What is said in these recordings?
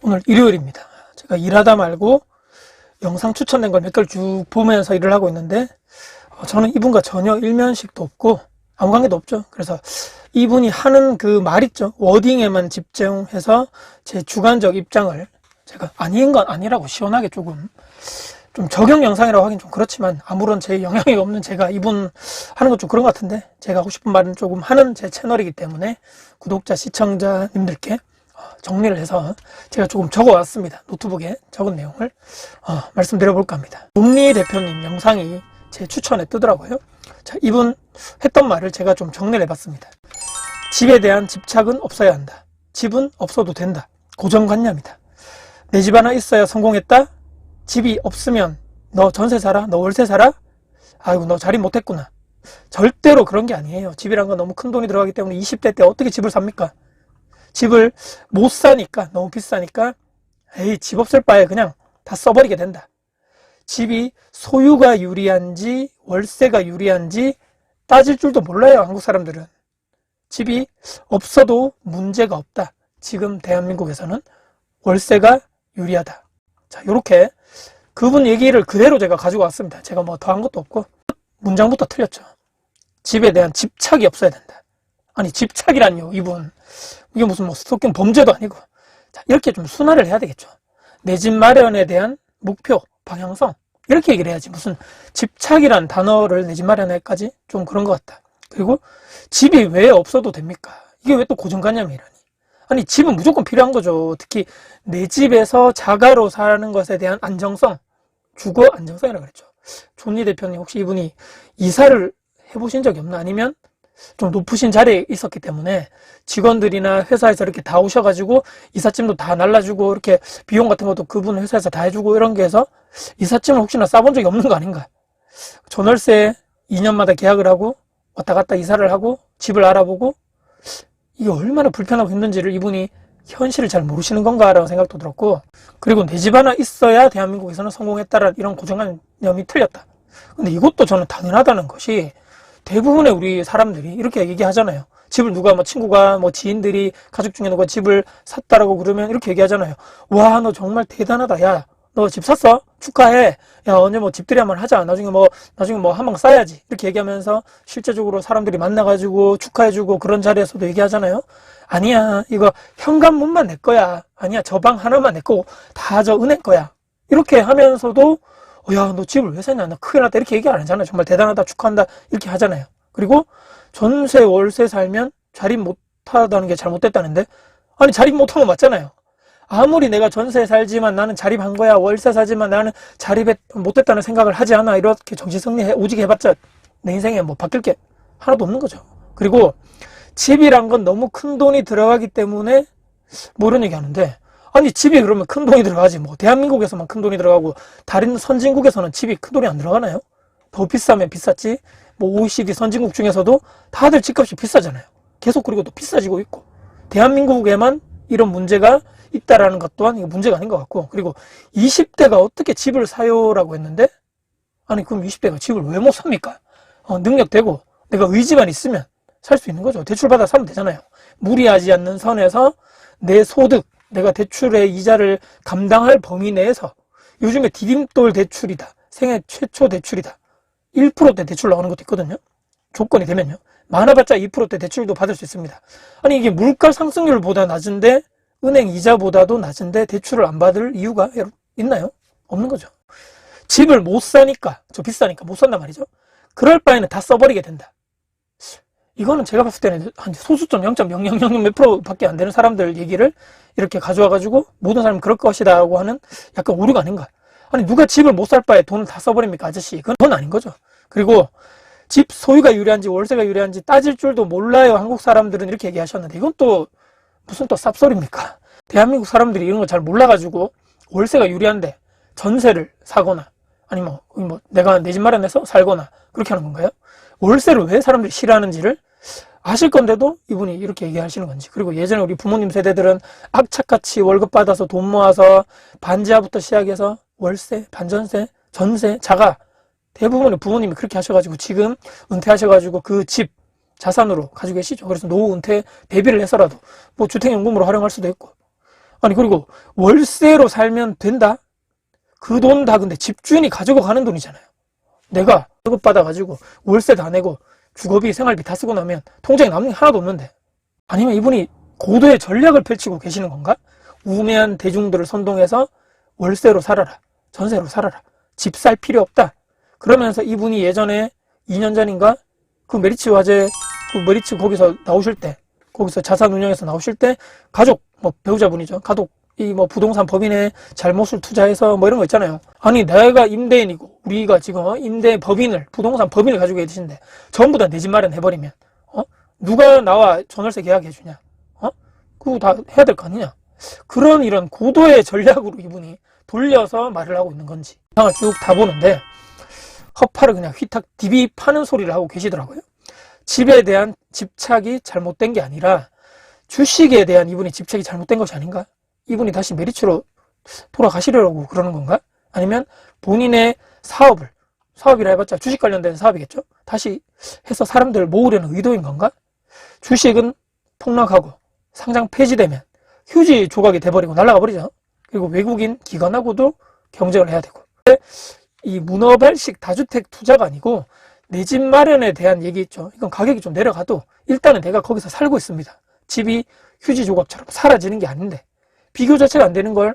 오늘 일요일입니다. 제가 일하다 말고 영상 추천된 걸 몇 개를 쭉 보면서 일을 하고 있는데 저는 이분과 전혀 일면식도 없고 아무 관계도 없죠. 그래서 이분이 하는 그 말 있죠. 워딩에만 집중해서 제 주관적 입장을 제가 아닌 건 아니라고 시원하게 좀 적용 영상이라고 하긴 좀 그렇지만 아무런 제 영향이 없는 제가 이분 하는 것 좀 그런 것 같은데 제가 하고 싶은 말은 조금 하는 제 채널이기 때문에 구독자, 시청자님들께 정리를 해서 제가 조금 적어왔습니다. 노트북에 적은 내용을 말씀드려볼까 합니다. 문리 대표님 영상이 제 추천에 뜨더라고요. 자, 이분 했던 말을 제가 좀 정리를 해봤습니다. 집에 대한 집착은 없어야 한다. 집은 없어도 된다. 고정관념이다. 내 집 하나 있어야 성공했다. 집이 없으면 너 전세 살아? 너 월세 살아? 아이고 너 자리 못했구나. 절대로 그런 게 아니에요. 집이란 건 너무 큰 돈이 들어가기 때문에 20대 때 어떻게 집을 삽니까? 집을 못 사니까, 너무 비싸니까 에이 집 없을 바에 그냥 다 써버리게 된다. 집이 소유가 유리한지 월세가 유리한지 따질 줄도 몰라요. 한국 사람들은. 집이 없어도 문제가 없다. 지금 대한민국에서는 월세가 유리하다. 자, 요렇게 그분 얘기를 그대로 제가 가지고 왔습니다. 제가 뭐 더한 것도 없고 문장부터 틀렸죠. 집에 대한 집착이 없어야 된다. 아니 집착이란요, 이분. 이게 무슨 뭐 스토킹 범죄도 아니고. 자, 이렇게 좀 순화를 해야 되겠죠. 내 집 마련에 대한 목표, 방향성 이렇게 얘기를 해야지. 무슨 집착이란 단어를 내 집 마련에까지 좀 그런 것 같다. 그리고 집이 왜 없어도 됩니까? 이게 왜 또 고정관념이라니. 아니 집은 무조건 필요한 거죠. 특히 내 집에서 자가로 사는 것에 대한 안정성, 주거 안정성이라고 그랬죠. 존리 대표님 혹시 이분이 이사를 해보신 적이 없나? 아니면 좀 높으신 자리에 있었기 때문에 직원들이나 회사에서 이렇게 다 오셔가지고 이삿짐도 다 날라주고 이렇게 비용 같은 것도 그분 회사에서 다 해주고 이런 게 해서 이삿짐을 혹시나 싸본 적이 없는 거 아닌가. 전월세 2년마다 계약을 하고 왔다 갔다 이사를 하고 집을 알아보고 이게 얼마나 불편하고 힘든지를 이분이 현실을 잘 모르시는 건가라는 생각도 들었고, 그리고 내 집 하나 있어야 대한민국에서는 성공했다라는 이런 고정관념이 틀렸다. 근데 이것도 저는 당연하다는 것이 대부분의 우리 사람들이 이렇게 얘기하잖아요. 집을 누가 친구가 지인들이 가족 중에 누가 집을 샀다라고 그러면 이렇게 얘기하잖아요. 와, 너 정말 대단하다. 야, 너 집 샀어? 축하해. 야, 언제 집들이 한번 하자. 나중에 한 방 싸야지. 이렇게 얘기하면서 실제적으로 사람들이 만나가지고 축하해주고 그런 자리에서도 얘기하잖아요. 아니야, 이거 현관문만 내 거야. 아니야, 저 방 하나만 내 거고 다 저 은행 거야. 이렇게 하면서도 야, 너 집을 왜 샀냐? 나 큰일 났다. 이렇게 얘기 안 하잖아요. 정말 대단하다, 축하한다. 이렇게 하잖아요. 그리고 전세, 월세 살면 자립 못하다는 게 잘못됐다는데? 아니, 자립 못한 거 맞잖아요. 아무리 내가 전세 살지만 나는 자립한 거야. 월세 사지만 나는 자립 못했다는 생각을 하지 않아. 이렇게 정신승리 오지게 해봤자 내 인생에 바뀔 게 하나도 없는 거죠. 그리고 집이란 건 너무 큰 돈이 들어가기 때문에 이런 얘기 하는데, 아니 집이 그러면 큰 돈이 들어가지 대한민국에서만 큰 돈이 들어가고 다른 선진국에서는 집이 큰 돈이 안 들어가나요? 더 비싸면 비쌌지. OECD 선진국 중에서도 다들 집값이 비싸잖아요. 계속 그리고 또 비싸지고 있고 대한민국에만 이런 문제가 있다라는 것 또한 이거 문제가 아닌 것 같고, 그리고 20대가 어떻게 집을 사요라고 했는데, 아니 그럼 20대가 집을 왜 못 삽니까? 능력 되고 내가 의지만 있으면 살 수 있는 거죠. 대출받아 사면 되잖아요. 무리하지 않는 선에서 내 소득, 내가 대출의 이자를 감당할 범위 내에서. 요즘에 디딤돌 대출이다, 생애 최초 대출이다, 1%대 대출 나오는 것도 있거든요. 조건이 되면요. 많아봤자 2%대 대출도 받을 수 있습니다. 아니 이게 물가 상승률보다 낮은데, 은행 이자보다도 낮은데 대출을 안 받을 이유가 있나요? 없는 거죠. 집을 못 사니까, 비싸니까 못 산단 말이죠. 그럴 바에는 다 써버리게 된다. 이거는 제가 봤을 때는 한 소수점 0.0000 몇 프로 밖에 안 되는 사람들 얘기를 이렇게 가져와가지고 모든 사람이 그럴 것이다 라고 하는 약간 오류가 아닌가. 아니 누가 집을 못 살 바에 돈을 다 써버립니까, 아저씨? 그건 아닌 거죠. 그리고 집 소유가 유리한지 월세가 유리한지 따질 줄도 몰라요, 한국 사람들은. 이렇게 얘기하셨는데 이건 또 무슨 또 쌉소리입니까? 대한민국 사람들이 이런 거 잘 몰라가지고 월세가 유리한데 전세를 사거나 아니 내가 내 집 마련해서 살거나 그렇게 하는 건가요? 월세를 왜 사람들이 싫어하는지를 아실 건데도 이분이 이렇게 얘기하시는 건지. 그리고 예전에 우리 부모님 세대들은 악착같이 월급 받아서 돈 모아서 반지하부터 시작해서 월세, 반전세, 전세, 자가, 대부분의 부모님이 그렇게 하셔가지고 지금 은퇴하셔가지고 그 집 자산으로 가지고 계시죠. 그래서 노후 은퇴 대비를 해서라도 주택연금으로 활용할 수도 있고. 아니, 그리고 월세로 살면 된다? 그 돈 다 근데 집주인이 가지고 가는 돈이잖아요. 내가 월급 받아가지고 월세 다 내고 주거비, 생활비 다 쓰고 나면 통장에 남는 게 하나도 없는데. 아니면 이분이 고도의 전략을 펼치고 계시는 건가? 우매한 대중들을 선동해서 월세로 살아라, 전세로 살아라, 집 살 필요 없다. 그러면서 이분이 예전에 2년 전인가 그 메리츠 화재, 그 메리츠 거기서 나오실 때, 거기서 자산 운영에서 나오실 때 가족, 뭐 배우자분이죠, 가족 이 뭐 부동산 법인에 잘못을 투자해서 뭐 이런 거 있잖아요. 아니, 내가 임대인이고 우리가 지금 임대 법인을, 부동산 법인을 가지고 계신데 전부 다 내 집 마련해버리면 누가 나와 전월세 계약해주냐? 그거 다 해야 될 거 아니냐? 그런 이런 고도의 전략으로 이분이 돌려서 말을 하고 있는 건지 상을 쭉 다 보는데 허파를 그냥 휘탁 디비 파는 소리를 하고 계시더라고요. 집에 대한 집착이 잘못된 게 아니라 주식에 대한 이분의 집착이 잘못된 것이 아닌가? 이분이 다시 메리츠로 돌아가시려고 그러는 건가? 아니면 본인의 사업이라 해봤자 주식 관련된 사업이겠죠? 다시 해서 사람들을 모으려는 의도인 건가? 주식은 폭락하고 상장 폐지되면 휴지 조각이 돼버리고 날아가 버리죠. 그리고 외국인 기관하고도 경쟁을 해야 되고. 이 문어발식 다주택 투자가 아니고 내 집 마련에 대한 얘기 있죠. 이건 가격이 좀 내려가도 일단은 내가 거기서 살고 있습니다. 집이 휴지 조각처럼 사라지는 게 아닌데 비교 자체가 안 되는 걸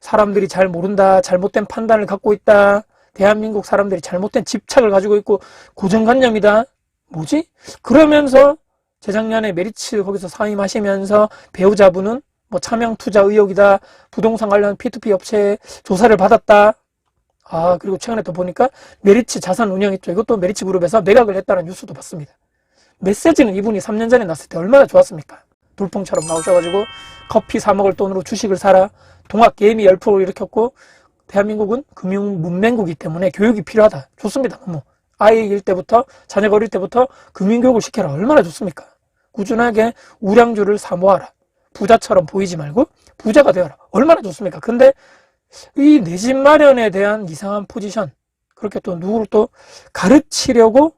사람들이 잘 모른다, 잘못된 판단을 갖고 있다, 대한민국 사람들이 잘못된 집착을 가지고 있고 고정관념이다. 뭐지? 그러면서 재작년에 메리츠 거기서 사임하시면서 배우자분은 뭐 차명 투자 의혹이다, 부동산 관련 P2P 업체에 조사를 받았다. 그리고 최근에 또 보니까 메리츠 자산 운영 있죠. 이것도 메리츠 그룹에서 매각을 했다는 뉴스도 봤습니다. 메시지는 이분이 3년 전에 났을 때 얼마나 좋았습니까? 돌풍처럼 나오셔가지고 커피 사 먹을 돈으로 주식을 사라, 동학 게임이 열풍을 일으켰고, 대한민국은 금융 문맹국이기 때문에 교육이 필요하다. 좋습니다. 너무 아이일 때부터, 자녀가 어릴 때부터 금융교육을 시켜라. 얼마나 좋습니까? 꾸준하게 우량주를 사모하라. 부자처럼 보이지 말고 부자가 되어라. 얼마나 좋습니까? 근데 이 내 집 마련에 대한 이상한 포지션, 그렇게 또 누구를 또 가르치려고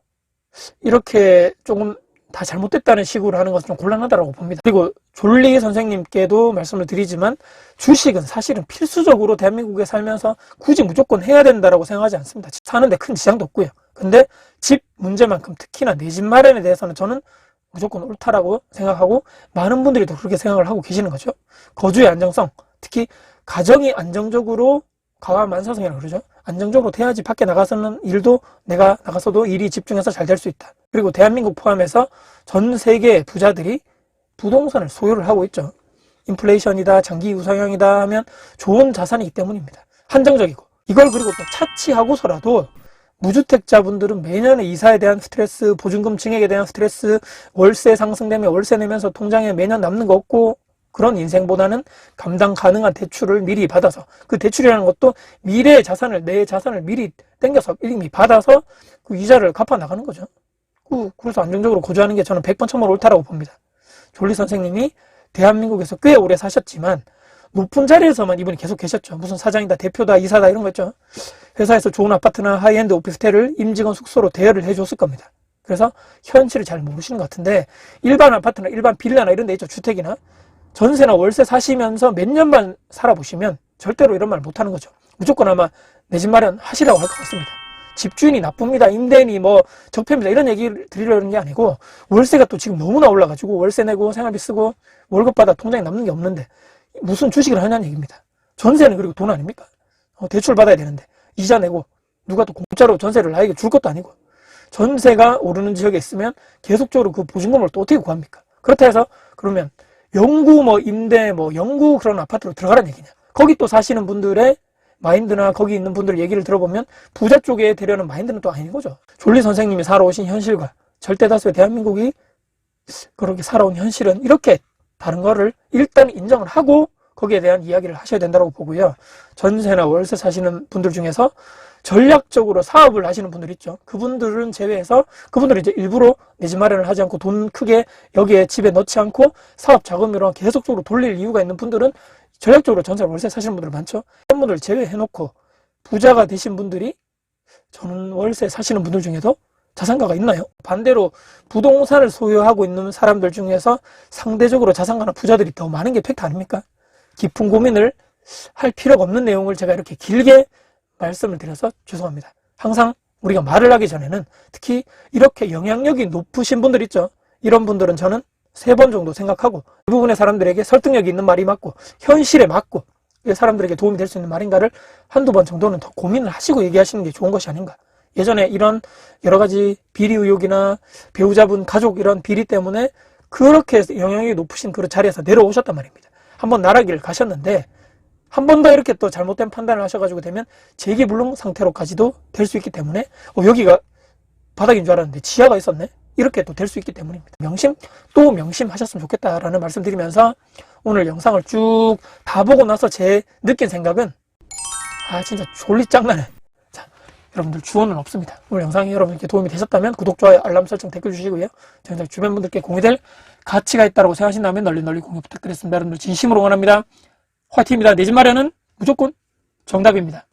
이렇게 조금 다 잘못됐다는 식으로 하는 것은 좀 곤란하다고 봅니다. 그리고 졸리 선생님께도 말씀을 드리지만 주식은 사실은 필수적으로 대한민국에 살면서 굳이 무조건 해야 된다고 생각하지 않습니다. 사는데 큰 지장도 없고요. 근데 집 문제만큼 특히나 내 집 마련에 대해서는 저는 무조건 옳다라고 생각하고 많은 분들이 또 그렇게 생각을 하고 계시는 거죠. 거주의 안정성, 특히 가정이 안정적으로 가와만사성이라고 그러죠. 안정적으로 돼야지 밖에 나가서는 일도 내가 나가서도 일이 집중해서 잘 될 수 있다. 그리고 대한민국 포함해서 전 세계 부자들이 부동산을 소유를 하고 있죠. 인플레이션이다, 장기 우상향이다 하면 좋은 자산이기 때문입니다. 한정적이고. 이걸 그리고 또 차치하고서라도 무주택자분들은 매년의 이사에 대한 스트레스, 보증금 증액에 대한 스트레스, 월세 상승되면 월세 내면서 통장에 매년 남는 거 없고, 그런 인생보다는 감당 가능한 대출을 미리 받아서, 그 대출이라는 것도 미래의 자산을, 내 자산을 미리 땡겨서 이미 받아서 그 이자를 갚아 나가는 거죠. 그래서 안정적으로 거주하는 게 저는 100번 1000번 옳다라고 봅니다. 졸리 선생님이 대한민국에서 꽤 오래 사셨지만 높은 자리에서만 이분이 계속 계셨죠. 무슨 사장이다, 대표다, 이사다 이런 거 있죠. 회사에서 좋은 아파트나 하이엔드 오피스텔을 임직원 숙소로 대여를 해줬을 겁니다. 그래서 현실을 잘 모르시는 것 같은데, 일반 아파트나 일반 빌라나 이런 데 있죠. 주택이나 전세나 월세 사시면서 몇 년만 살아보시면 절대로 이런 말 못하는 거죠. 무조건 아마 내 집 마련 하시라고 할 것 같습니다. 집주인이 나쁩니다, 임대인이 뭐 적폐입니다, 이런 얘기를 드리려는 게 아니고, 월세가 또 지금 너무나 올라가지고 월세 내고 생활비 쓰고 월급 받아 통장에 남는 게 없는데 무슨 주식을 하냐는 얘기입니다. 전세는 그리고 돈 아닙니까? 대출 받아야 되는데 이자 내고 누가 또 공짜로 전세를 나에게 줄 것도 아니고, 전세가 오르는 지역에 있으면 계속적으로 그 보증금을 또 어떻게 구합니까? 그렇다 해서 그러면 영구 뭐 임대 뭐 영구 그런 아파트로 들어가라는 얘기냐? 거기 또 사시는 분들의 마인드나 거기 있는 분들 얘기를 들어보면 부자 쪽에 되려는 마인드는 또 아닌 거죠. 졸리 선생님이 살아오신 현실과 절대 다수의 대한민국이 그렇게 살아온 현실은 이렇게 다른 거를 일단 인정을 하고 거기에 대한 이야기를 하셔야 된다고 보고요. 전세나 월세 사시는 분들 중에서 전략적으로 사업을 하시는 분들 있죠. 그분들은 제외해서, 그분들은 이제 일부러 내 집 마련을 하지 않고 돈 크게 여기에 집에 넣지 않고 사업 자금으로 계속적으로 돌릴 이유가 있는 분들은 전략적으로 전세 월세 사시는 분들 많죠. 그런 분들 제외해놓고 부자가 되신 분들이 저는 월세 사시는 분들 중에도 자산가가 있나요? 반대로 부동산을 소유하고 있는 사람들 중에서 상대적으로 자산가나 부자들이 더 많은 게 팩트 아닙니까? 깊은 고민을 할 필요가 없는 내용을 제가 이렇게 길게 말씀을 드려서 죄송합니다. 항상 우리가 말을 하기 전에는 특히 이렇게 영향력이 높으신 분들 있죠. 이런 분들은 저는 3번 정도 생각하고 대부분의 사람들에게 설득력이 있는 말이 맞고 현실에 맞고 사람들에게 도움이 될 수 있는 말인가를 한두 번 정도는 더 고민을 하시고 얘기하시는 게 좋은 것이 아닌가. 예전에 이런 여러 가지 비리 의혹이나 배우자분 가족 이런 비리 때문에 그렇게 영향력이 높으신 그 자리에서 내려오셨단 말입니다. 한번 나라기를 가셨는데 한 번 더 이렇게 또 잘못된 판단을 하셔가지고 되면 재기불능 상태로까지도 될 수 있기 때문에 여기가 바닥인 줄 알았는데 지하가 있었네? 이렇게 또 될 수 있기 때문입니다. 명심 또 명심하셨으면 좋겠다라는 말씀 드리면서 오늘 영상을 쭉 다 보고 나서 제 느낀 생각은 진짜 졸리 짱나네. 자, 여러분들 주어는 없습니다. 오늘 영상이 여러분께 도움이 되셨다면 구독, 좋아요, 알람 설정, 댓글 주시고요. 저희 주변 분들께 공유될 가치가 있다고 생각하신다면 널리 공유 부탁드리겠습니다. 여러분들 진심으로 응원합니다. 화이팅입니다. 내 집 마련은 무조건 정답입니다.